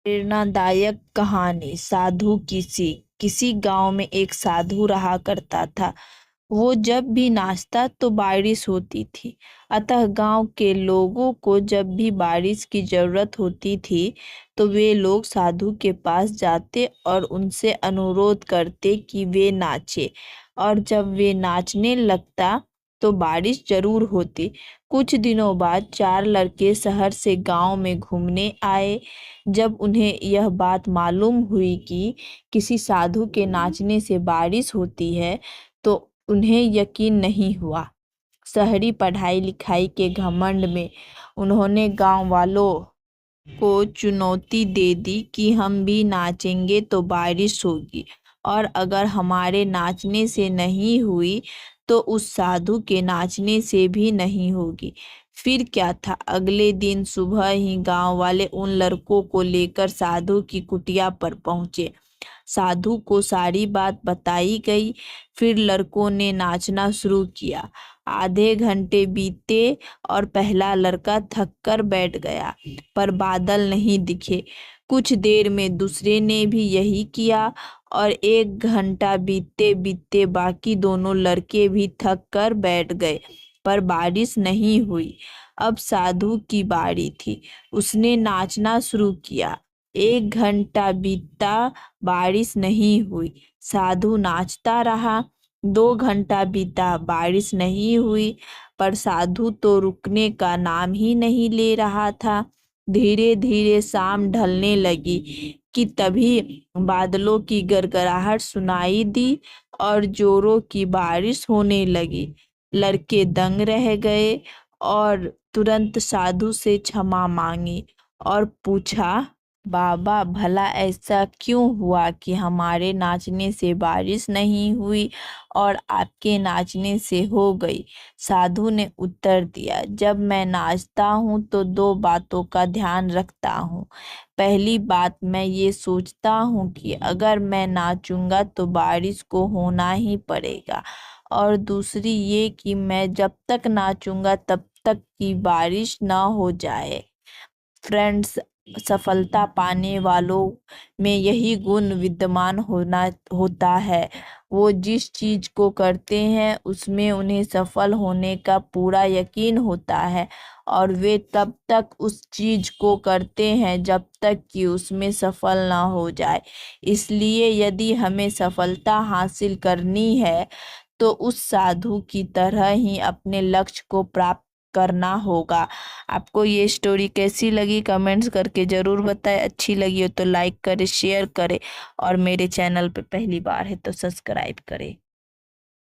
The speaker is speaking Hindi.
प्रेरणादायक कहानी। साधु की सीख। किसी गांव में एक साधु रहा करता था। वो जब भी नाचता तो बारिश होती थी। अतः गांव के लोगों को जब भी बारिश की जरूरत होती थी तो वे लोग साधु के पास जाते और उनसे अनुरोध करते कि वे नाचे। और जब वे नाचने लगता तो बारिश जरूर होती। कुछ दिनों बाद चार लड़के शहर से गांव में घूमने आए। जब उन्हें यह बात मालूम हुई कि किसी साधु के नाचने से बारिश होती है तो उन्हें यकीन नहीं हुआ। शहरी पढ़ाई लिखाई के घमंड में उन्होंने गांव वालों को चुनौती दे दी कि हम भी नाचेंगे तो बारिश होगी, और अगर हमारे नाचने से नहीं हुई तो उस साधु के नाचने से भी नहीं होगी। फिर क्या था, अगले दिन सुबह ही गांव वाले उन लड़कों को लेकर साधु की कुटिया पर पहुंचे। साधु को सारी बात बताई गई। फिर लड़कों ने नाचना शुरू किया। आधे घंटे बीते और पहला लड़का थक कर बैठ गया, पर बादल नहीं दिखे। कुछ देर में दूसरे ने भी यही किया और एक घंटा बीतते बीतते बाकी दोनों लड़के भी थक कर बैठ गए, पर बारिश नहीं हुई। अब साधु की बारी थी। उसने नाचना शुरू किया। एक घंटा बीता, बारिश नहीं हुई। साधु नाचता रहा। 2 घंटा बीता, बारिश नहीं हुई, पर साधु तो रुकने का नाम ही नहीं ले रहा था। धीरे धीरे शाम ढलने लगी कि तभी बादलों की गड़गड़ाहट सुनाई दी और जोरों की बारिश होने लगी। लड़के दंग रह गए और तुरंत साधु से क्षमा मांगी और पूछा, बाबा भला ऐसा क्यों हुआ कि हमारे नाचने से बारिश नहीं हुई और आपके नाचने से हो गई। साधु ने उत्तर दिया, जब मैं नाचता हूँ तो 2 बातों का ध्यान रखता हूँ। पहली बात, मैं ये सोचता हूँ कि अगर मैं नाचूंगा तो बारिश को होना ही पड़ेगा, और दूसरी ये कि मैं जब तक नाचूंगा तब तक की बारिश ना हो जाए। फ्रेंड्स, सफलता पाने वालों में यही गुण विद्यमान होता है। वो जिस चीज को करते हैं उसमें उन्हें सफल होने का पूरा यकीन होता है, और वे तब तक उस चीज को करते हैं जब तक कि उसमें सफल ना हो जाए। इसलिए यदि हमें सफलता हासिल करनी है तो उस साधु की तरह ही अपने लक्ष्य को प्राप्त करना होगा। आपको ये स्टोरी कैसी लगी कमेंट्स करके ज़रूर बताएं। अच्छी लगी हो तो लाइक करें, शेयर करें, और मेरे चैनल पे पहली बार है तो सब्सक्राइब करें।